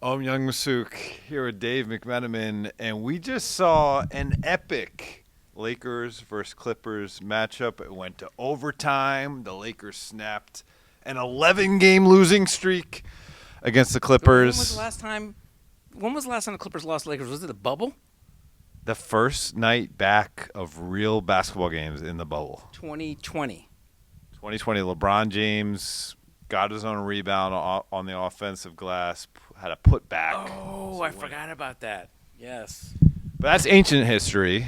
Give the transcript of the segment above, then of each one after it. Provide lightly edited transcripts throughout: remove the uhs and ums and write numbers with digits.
Ohm Youngmisuk here with Dave McMenamin, and we just saw an epic Lakers versus Clippers matchup. It went to overtime. The Lakers snapped an 11-game losing streak against the Clippers. When was the last time? When was the last time the Clippers lost to Lakers? Was it the bubble? The first night back of real basketball games in the bubble. 2020. 2020, LeBron James got his own rebound on the offensive glass, had a putback. Oh, I forgot about that. Yes. But that's ancient history.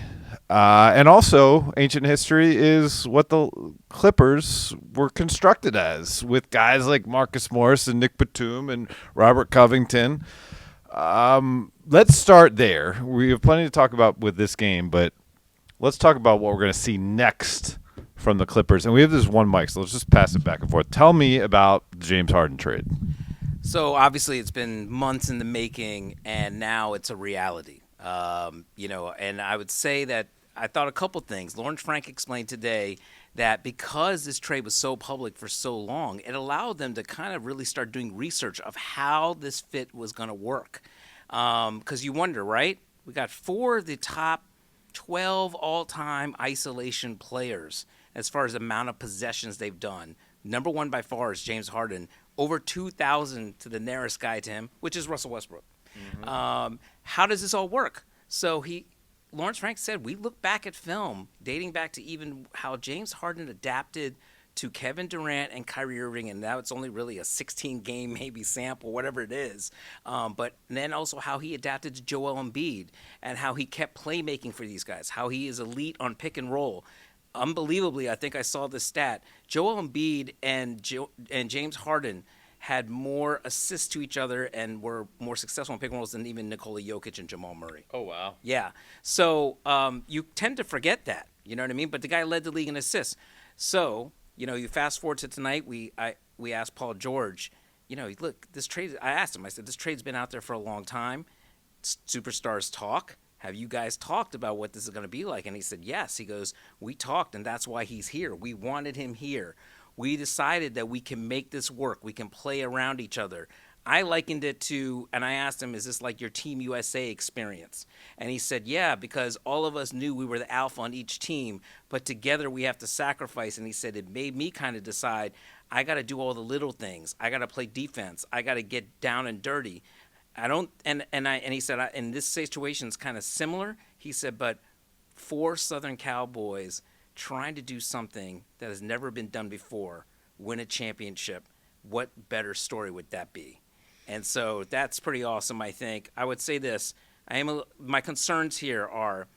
And also, ancient history is what the Clippers were constructed as, with guys like Marcus Morris and Nick Batum and Robert Covington. Let's start there. We have plenty to talk about with this game, but let's talk about what we're going to see next from the Clippers. And we have this one mic, so let's just pass it back and forth. Tell me about the James Harden trade. So obviously it's been months in the making, and now it's a reality. And I would say that I thought a couple things. Lawrence Frank explained today that because this trade was so public for so long, it allowed them to kind of really start doing research of how this fit was going to work. Because you wonder, right? We got 4 of the top 12 all-time isolation players as far as the amount of possessions they've done. Number one by far is James Harden, over 2,000 to the nearest guy to him, which is Russell Westbrook. Mm-hmm. How does this all work? So Lawrence Frank said, we look back at film dating back to even how James Harden adapted to Kevin Durant and Kyrie Irving, and now it's only really a 16-game maybe sample, whatever it is. But then also how he adapted to Joel Embiid and how he kept playmaking for these guys, how he is elite on pick and roll. Unbelievably, I think I saw this stat. Joel Embiid and James Harden had more assists to each other and were more successful in pick and rolls than even Nikola Jokic and Jamal Murray. Oh, wow. Yeah. So you tend to forget that, you know what I mean? But the guy led the league in assists. So, you fast forward to tonight, we asked Paul George, look, this trade, I asked him, I said, this trade's been out there for a long time. Superstars talk. Have you guys talked about what this is going to be like? And he said, yes. He goes, we talked, and that's why he's here. We wanted him here. We decided that we can make this work. We can play around each other. I likened it to, and I asked him, is this like your Team USA experience? And he said, yeah, because all of us knew we were the alpha on each team, but together we have to sacrifice. And he said, it made me kind of decide, I got to do all the little things. I got to play defense. I got to get down and dirty. And he said, and this situation is kind of similar. He said, but 4 Southern Cowboys trying to do something that has never been done before, win a championship, what better story would that be? And so that's pretty awesome, I think. I would say this. My concerns here are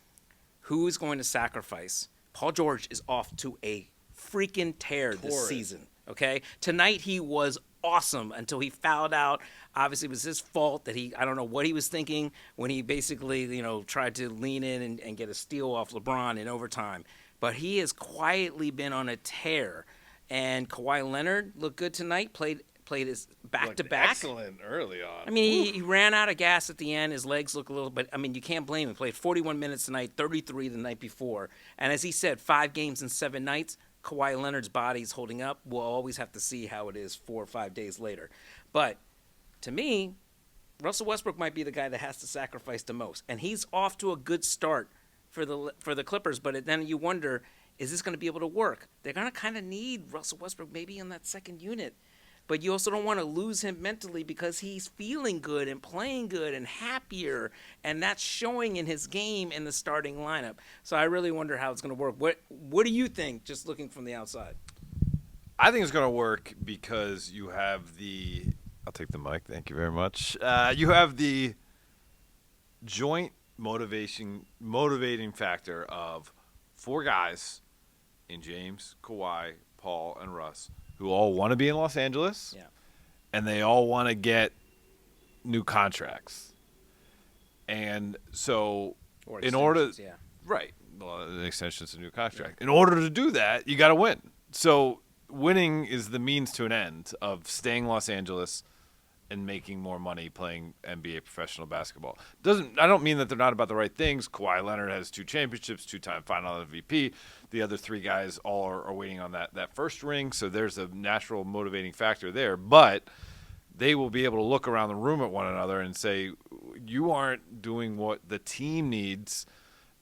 who is going to sacrifice. Paul George is off to a freaking tear this season, okay? Tonight he was awesome until he fouled out. Obviously, it was his fault that I don't know what he was thinking when he basically, tried to lean in and get a steal off LeBron in overtime. But he has quietly been on a tear. And Kawhi Leonard looked good tonight, played his back-to-back. Excellent early on. I mean, he ran out of gas at the end. His legs look a little, but, you can't blame him. He played 41 minutes tonight, 33 the night before. And as he said, 5 games in 7 nights. Kawhi Leonard's body's holding up. We'll always have to see how it is 4 or 5 days later. But to me, Russell Westbrook might be the guy that has to sacrifice the most. And he's off to a good start for the Clippers. But then you wonder, is this going to be able to work? They're going to kind of need Russell Westbrook maybe in that second unit. But you also don't want to lose him mentally because he's feeling good and playing good and happier, and that's showing in his game in the starting lineup. So I really wonder how it's going to work. What do you think, just looking from the outside? I think it's going to work because you have I'll take the mic. Thank you very much. You have the joint motivating factor of 4 guys in James, Kawhi, Paul, and Russ, who all want to be in Los Angeles, and they all want to get new contracts. And so in order – right, an extension to a new contract. Yeah. In order to do that, you got to win. So winning is the means to an end of staying in Los Angeles and making more money playing NBA professional basketball. I don't mean that they're not about the right things. Kawhi Leonard has 2 championships, 2-time final MVP. The other 3 guys all are waiting on that first ring, so there's a natural motivating factor there. But they will be able to look around the room at one another and say, you aren't doing what the team needs.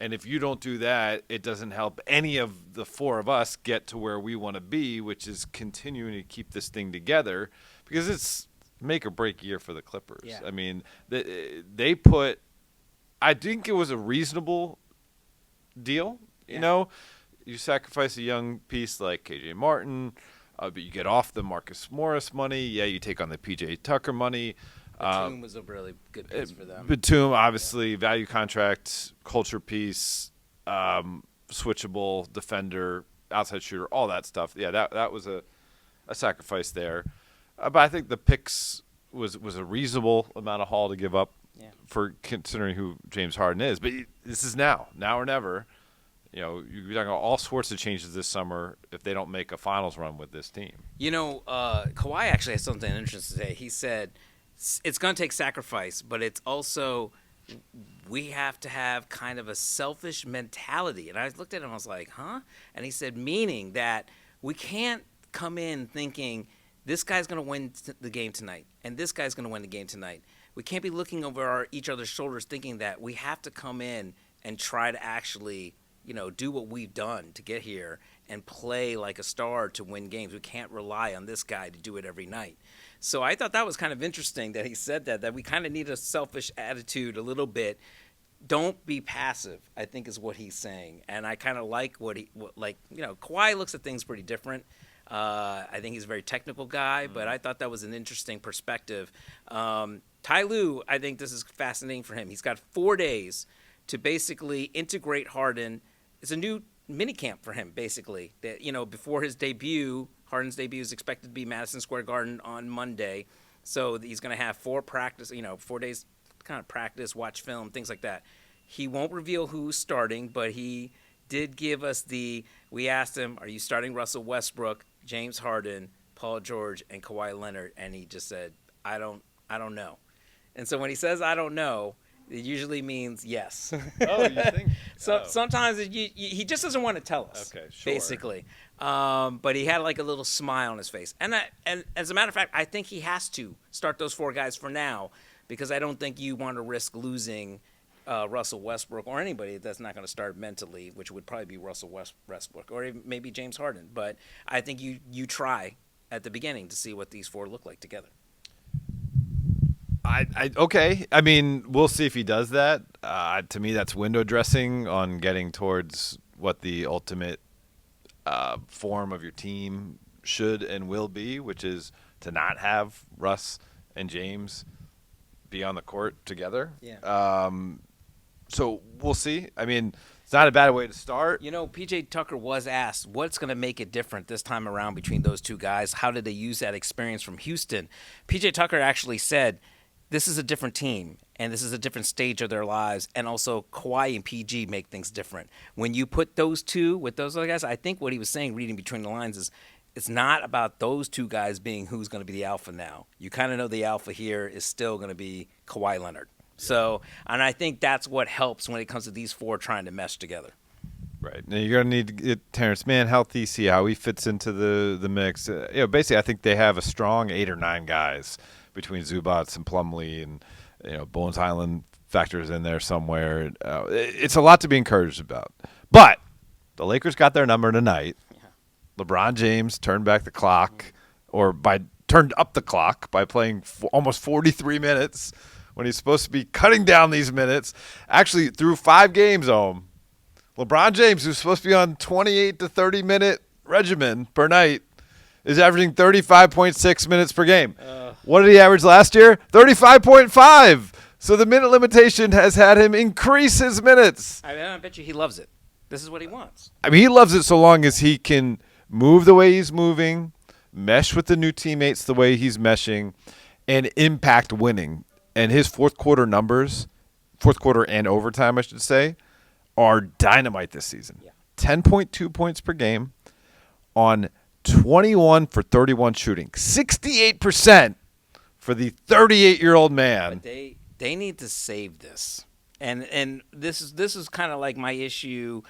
And if you don't do that, it doesn't help any of the four of us get to where we want to be, which is continuing to keep this thing together, because it's make or break year for the Clippers. Yeah. I mean, they put – I think it was a reasonable deal. You know, you sacrifice a young piece like KJ Martin, but you get off the Marcus Morris money. Yeah, you take on the PJ Tucker money. Batum was a really good piece for them. Batum, obviously, value contract, culture piece, switchable defender, outside shooter, all that stuff. Yeah, that was a sacrifice there. But I think the picks was a reasonable amount of haul to give up for considering who James Harden is. But this is now or never. You know, you're talking about all sorts of changes this summer if they don't make a finals run with this team. You know, Kawhi actually has something interesting to say. He said it's going to take sacrifice, but it's also we have to have kind of a selfish mentality. And I looked at him, I was like, huh? And he said, meaning that we can't come in thinking this guy's going to win the game tonight and this guy's going to win the game tonight. We can't be looking over each other's shoulders thinking that we have to come in and try to actually – do what we've done to get here and play like a star to win games. We can't rely on this guy to do it every night. So I thought that was kind of interesting that he said that we kind of need a selfish attitude a little bit. Don't be passive, I think is what he's saying. And I kind of like Kawhi looks at things pretty different. I think he's a very technical guy, but I thought that was an interesting perspective. Ty Lue, I think this is fascinating for him. He's got 4 days to basically integrate Harden. It's a new minicamp for him, basically. That before his debut, Harden's debut is expected to be Madison Square Garden on Monday, so he's going to have 4 days kind of practice, watch film, things like that. He won't reveal who's starting, but he did give us we asked him, are you starting Russell Westbrook, James Harden, Paul George, and Kawhi Leonard? And he just said, I don't know. And so when he says, I don't know, it usually means yes. Oh, you think? Sometimes he just doesn't want to tell us. Okay, sure. Basically, but he had like a little smile on his face, and as a matter of fact, I think he has to start those 4 guys for now because I don't think you want to risk losing Russell Westbrook or anybody that's not going to start mentally, which would probably be Russell Westbrook or even maybe James Harden. But I think you try at the beginning to see what these 4 look like together. Okay. I mean, we'll see if he does that. To me, that's window dressing on getting towards what the ultimate form of your team should and will be, which is to not have Russ and James be on the court together. Yeah. So we'll see. I mean, it's not a bad way to start. PJ Tucker was asked what's going to make it different this time around between those 2 guys. How did they use that experience from Houston? PJ Tucker actually said, this is a different team, and this is a different stage of their lives, and also Kawhi and PG make things different. When you put those 2 with those other guys, I think what he was saying, reading between the lines, is it's not about those 2 guys being who's going to be the alpha now. You kind of know the alpha here is still going to be Kawhi Leonard. So, and I think that's what helps when it comes to these 4 trying to mesh together. Right. Now you're going to need to get Terrence Mann healthy, see how he fits into the mix. Basically, I think they have a strong 8 or 9 guys between Zubats and Plumlee, and Bones Highland factors in there somewhere. It's a lot to be encouraged about. But the Lakers got their number tonight. Yeah. LeBron James turned back the clock, turned up the clock by playing almost 43 minutes when he's supposed to be cutting down these minutes. Actually, through 5 games, LeBron James, who's supposed to be on 28 to 30 minute regimen per night, is averaging 35.6 minutes per game. What did he average last year? 35.5. So the minute limitation has had him increase his minutes. I bet you he loves it. This is what he wants. I mean, he loves it so long as he can move the way he's moving, mesh with the new teammates the way he's meshing, and impact winning. And his fourth quarter and overtime, I should say, are dynamite this season. Yeah. 10.2 points per game on 21 for 31 shooting. 68% for the 38-year-old man. But they need to save this. And this is kind of like my issue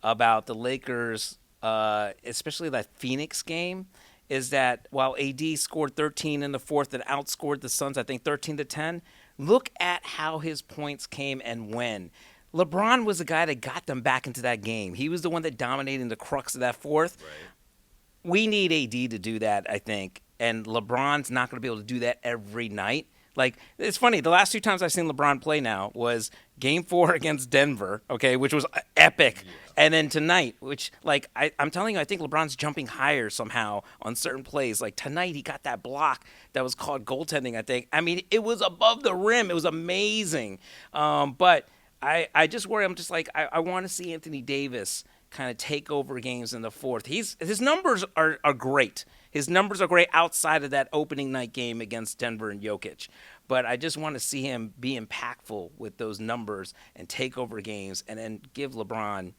about the Lakers, especially that Phoenix game, is that while AD scored 13 in the fourth and outscored the Suns, I think 13-10, look at how his points came and when. LeBron was the guy that got them back into that game. He was the one that dominated the crux of that fourth. Right. We need AD to do that, I think, and LeBron's not going to be able to do that every night. Like, it's funny, the last 2 times I've seen LeBron play now was Game 4 against Denver, okay, which was epic, yeah. And then tonight, which, like, I'm telling you, I think LeBron's jumping higher somehow on certain plays. Like, tonight he got that block that was called goaltending, I think. I mean, it was above the rim. It was amazing. But I just worry. I'm just like, I want to see Anthony Davis kind of take over games in the fourth. His numbers are great. His numbers are great outside of that opening night game against Denver and Jokic. But I just want to see him be impactful with those numbers and take over games and then give LeBron,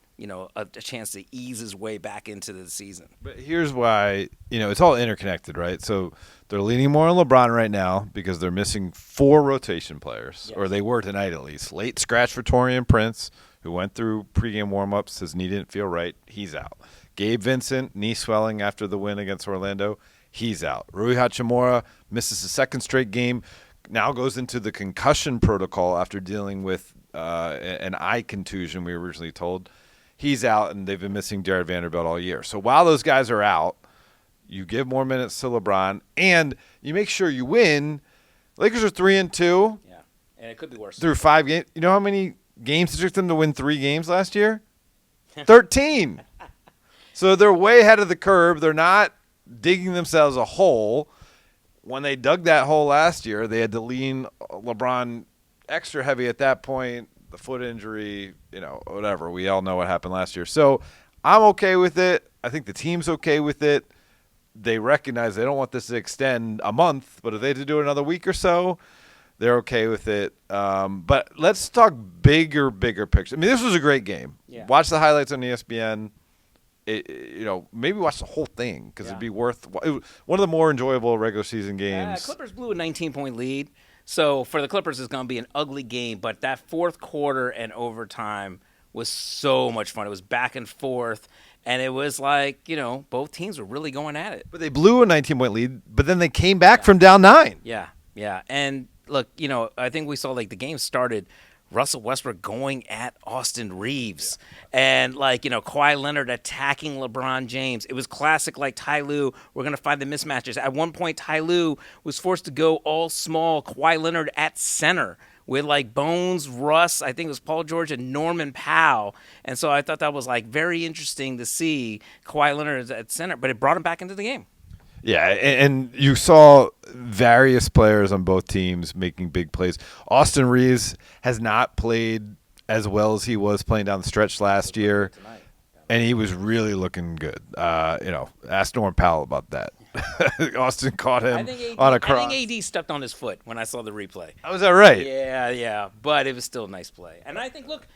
a chance to ease his way back into the season. But here's why, it's all interconnected, right? So they're leaning more on LeBron right now because they're missing 4 rotation players, yes. Or they were tonight at least. Late scratch for Taurean Prince, who went through pregame warmups. His knee didn't feel right. He's out. Gabe Vincent, knee swelling after the win against Orlando. He's out. Rui Hachimura misses a second straight game. Now goes into the concussion protocol after dealing with an eye contusion, we were originally told. He's out, and they've been missing Jared Vanderbilt all year. So while those guys are out, you give more minutes to LeBron, and you make sure you win. Lakers are 3-2. Yeah, and it could be worse. Through 5 games. You know how many games it took them to win 3 games last year? 13. So they're way ahead of the curve. They're not digging themselves a hole. When they dug that hole last year, they had to lean LeBron extra heavy at that point, the foot injury, whatever. We all know what happened last year. So I'm okay with it. I think the team's okay with it. They recognize they don't want this to extend a month, but if they had to do it another week or so, they're okay with it. But let's talk bigger picture. I mean, this was a great game. Yeah. Watch the highlights on ESPN. Maybe watch the whole thing because it'd be worth one of the more enjoyable regular season games. Clippers blew a 19-point lead, so for the Clippers, it's going to be an ugly game. But that fourth quarter and overtime was so much fun. It was back and forth, and it was like both teams were really going at it. But they blew a 19-point lead, but then they came back from down 9. Yeah. And look, I think we saw like the game started. Russell Westbrook going at Austin Reeves, and Kawhi Leonard attacking LeBron James. It was classic, like Ty Lue. We're gonna find the mismatches. At one point, Ty Lue was forced to go all small. Kawhi Leonard at center with Bones, Russ, I think it was Paul George, and Norman Powell. And so I thought that was very interesting to see Kawhi Leonard at center, but it brought him back into the game. Yeah, and you saw various players on both teams making big plays. Austin Reeves has not played as well as he was playing down the stretch last year, and he was really looking good. Ask Norman Powell about that. Austin caught him on a cross. I think AD stepped on his foot when I saw the replay. Oh, is that right? Yeah, but it was still a nice play. And I think, look,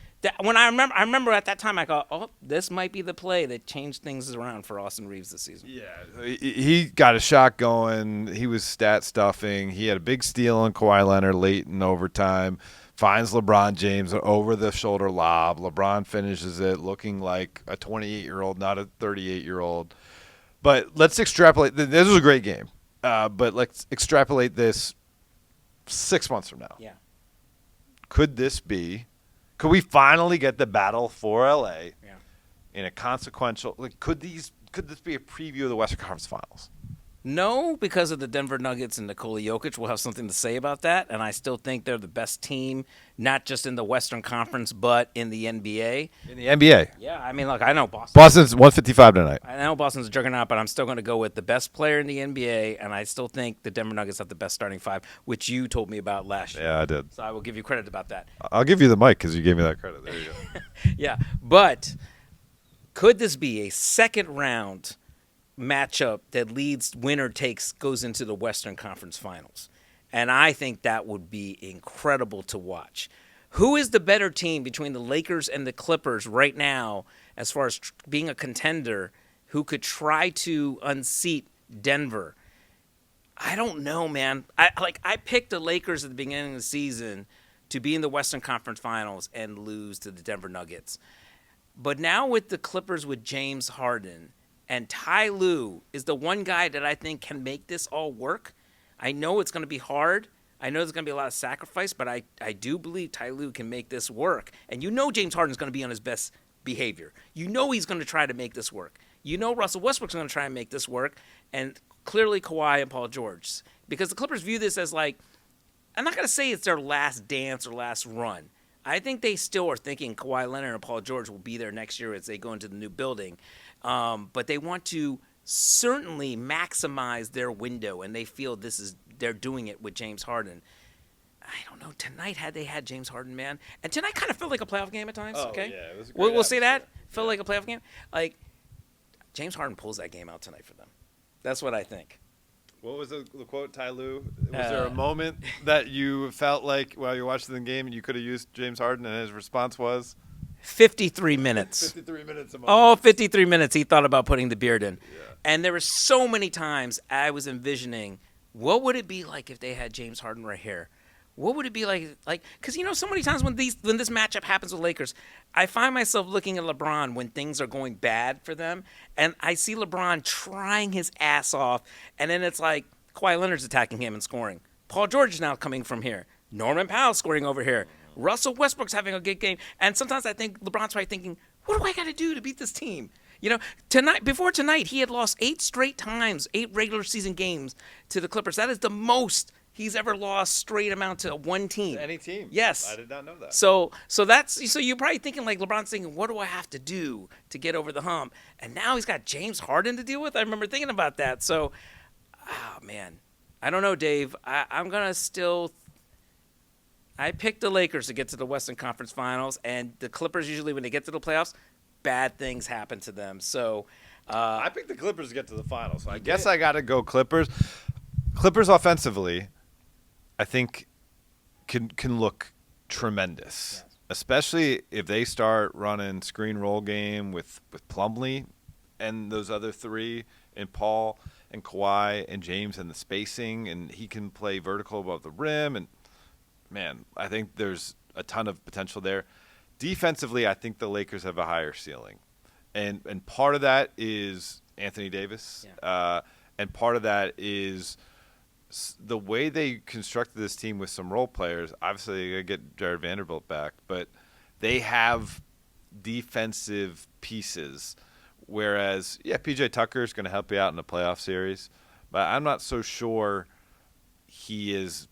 when I remember at that time, I thought, this might be the play that changed things around for Austin Reeves this season. Yeah, he got a shot going. He was stat stuffing. He had a big steal on Kawhi Leonard late in overtime. Finds LeBron James an over-the-shoulder lob. LeBron finishes it looking like a 28-year-old, not a 38-year-old. But let's extrapolate. This was a great game. But let's extrapolate this 6 months from now. Yeah. Could we finally get the battle for LA in a consequential? Could this be a preview of the Western Conference Finals? No, because of the Denver Nuggets and Nikola Jokic. We'll have something to say about that. And I still think they're the best team, not just in the Western Conference, but in the NBA. In the NBA? Yeah, I mean, look, I know Boston. Boston's 155 tonight. I know Boston's a juggernaut, but I'm still going to go with the best player in the NBA, and I still think the Denver Nuggets have the best starting 5, which you told me about last year. Yeah, I did. So I will give you credit about that. I'll give you the mic because you gave me that credit. There you go. Yeah, but could this be a second-round matchup that goes into the Western Conference Finals? And I think that would be incredible to watch. Who is the better team between the Lakers and the Clippers right now as far as being a contender who could try to unseat Denver? I don't know, man. I picked the Lakers at the beginning of the season to be in the Western Conference Finals and lose to the Denver Nuggets. But now with the Clippers with James Harden And Ty Lue is the one guy that I think can make this all work. I know it's going to be hard. I know there's going to be a lot of sacrifice, but I do believe Ty Lue can make this work. And you know James Harden's going to be on his best behavior. You know he's going to try to make this work. You know Russell Westbrook's going to try and make this work. And clearly Kawhi and Paul George. Because the Clippers view this as like, I'm not going to say it's their last dance or last run. I think they still are thinking Kawhi Leonard and Paul George will be there next year as they go into the new building. But they want to certainly maximize their window, and they feel they're doing it with James Harden. I don't know. Tonight, had they had James Harden, man, and tonight kind of felt like a playoff game at times. Oh, okay, yeah, it was a great we'll say that atmosphere. felt like a playoff game. Like James Harden pulls that game out tonight for them. That's what I think. What was the quote, Ty Lue? Was there a moment that you felt like while you were watching the game and you could have used James Harden, and his response was? 53 minutes. 53 minutes a moment. Oh, 53 minutes he thought about putting the beard in. Yeah. And there were so many times I was envisioning, what would it be like if they had James Harden right here? What would it be like? Because, so many times when this matchup happens with Lakers, I find myself looking at LeBron when things are going bad for them, and I see LeBron trying his ass off, and then it's like Kawhi Leonard's attacking him and scoring. Paul George is now coming from here. Norman Powell scoring over here. Russell Westbrook's having a good game. And sometimes I think LeBron's probably thinking, what do I got to do to beat this team? Before tonight, he had lost 8 straight times, 8 regular season games to the Clippers. That is the most he's ever lost straight amount to one team. Any team? Yes. I did not know that. So you're probably thinking like LeBron's thinking, what do I have to do to get over the hump? And now he's got James Harden to deal with. I remember thinking about that. So, man, I don't know, Dave. I'm gonna still. I picked the Lakers to get to the Western Conference Finals, and the Clippers usually when they get to the playoffs, bad things happen to them. So. I picked the Clippers to get to the finals. So I guess I got to go Clippers. Clippers offensively, I think can look tremendous, yes. Especially if they start running screen roll game with Plumlee and those other 3 and Paul and Kawhi and James and the spacing, and he can play vertical above the rim. And man, I think there's a ton of potential there. Defensively, I think the Lakers have a higher ceiling, and part of that is Anthony Davis, and part of that is the way they constructed this team with some role players. Obviously, they get Jared Vanderbilt back, but they have defensive pieces. Whereas, PJ Tucker is going to help you out in the playoff series, but I'm not so sure he is.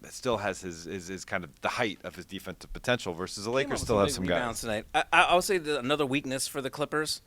Still has his kind of the height of his defensive potential versus the Lakers still have some guys. Tonight. I'll say another weakness for the Clippers,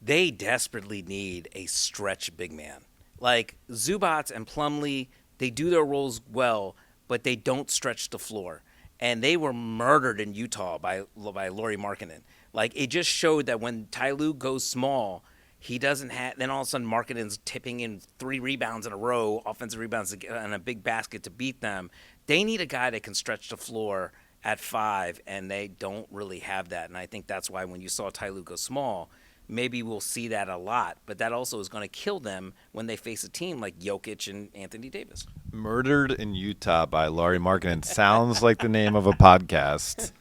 they desperately need a stretch big man. Like Zubats and Plumlee, they do their roles well, but they don't stretch the floor. And they were murdered in Utah by Lauri Markkanen. Like it just showed that when Ty Lue goes small, he doesn't have. Then all of a sudden, Markkanen's tipping in 3 rebounds in a row, offensive rebounds, and a big basket to beat them. They need a guy that can stretch the floor at 5, and they don't really have that. And I think that's why when you saw Ty Lue go small, maybe we'll see that a lot. But that also is going to kill them when they face a team like Jokic and Anthony Davis. Murdered in Utah by Lauri Markkanen sounds like the name of a podcast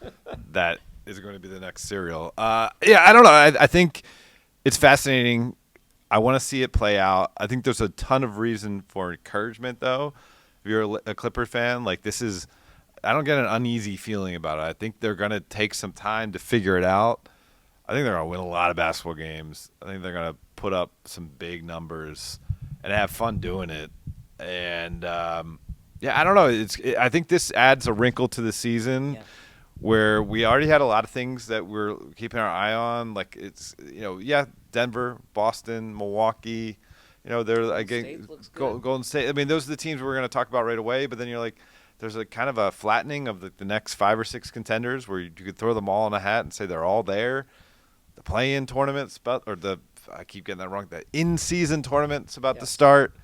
that is going to be the next serial. I don't know. I think it's fascinating. I want to see it play out. I think there's a ton of reason for encouragement, though. If you're a Clipper fan, like this is – I don't get an uneasy feeling about it. I think they're going to take some time to figure it out. I think they're going to win a lot of basketball games. I think they're going to put up some big numbers and have fun doing it. And, I don't know. I think this adds a wrinkle to the season where we already had a lot of things that we're keeping our eye on. Like it's, Denver, Boston, Milwaukee. They're Golden State. I mean, those are the teams we're going to talk about right away. But then you're like, there's a kind of a flattening of the next 5 or 6 contenders where you could throw them all in a hat and say they're all there. The play-in tournament's I keep getting that wrong. The in-season tournament's about to start.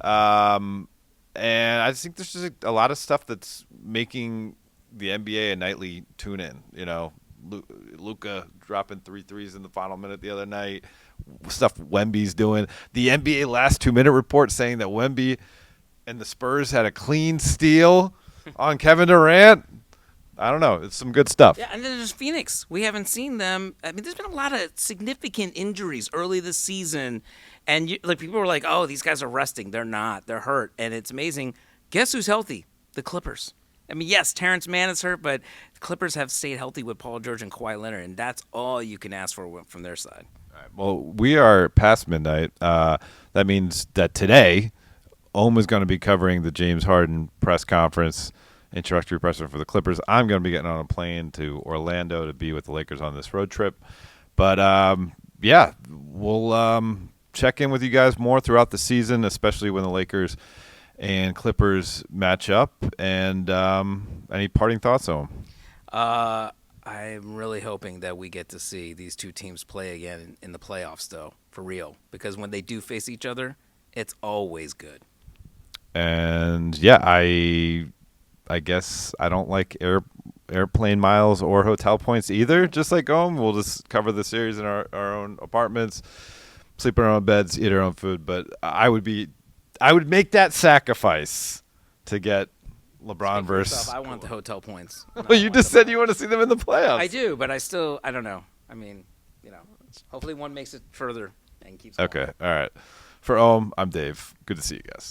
And I just think there's just a lot of stuff that's making the NBA a nightly tune-in. Luka dropping 3 threes in the final minute the other night. Stuff Wemby's doing. The NBA last 2-minute report saying that Wemby and the Spurs had a clean steal on Kevin Durant. I don't know. It's some good stuff. Yeah, and then there's Phoenix. We haven't seen them. I mean, there's been a lot of significant injuries early this season, and people were like, "Oh, these guys are resting." They're not. They're hurt, and it's amazing. Guess who's healthy? The Clippers. I mean, yes, Terrence Mann is hurt, but the Clippers have stayed healthy with Paul George and Kawhi Leonard, and that's all you can ask for from their side. All right, well, we are past midnight. That means that today, Ohm is going to be covering the James Harden press conference, introductory presser for the Clippers. I'm going to be getting on a plane to Orlando to be with the Lakers on this road trip. But, yeah, we'll check in with you guys more throughout the season, especially when the Lakers and Clippers match up. And any parting thoughts, Ohm? I'm really hoping that we get to see these two teams play again in the playoffs, though, for real. Because when they do face each other, it's always good. And, yeah, I guess I don't like airplane miles or hotel points either. Just like Ohm, we'll just cover the series in our own apartments, sleep in our own beds, eat our own food. But I would make that sacrifice to get LeBron versus. I want the hotel points. Well, you just said you want to see them in the playoffs. I do, but I don't know. I mean, hopefully one makes it further and keeps going. Okay, all right. For Ohm, I'm Dave. Good to see you guys.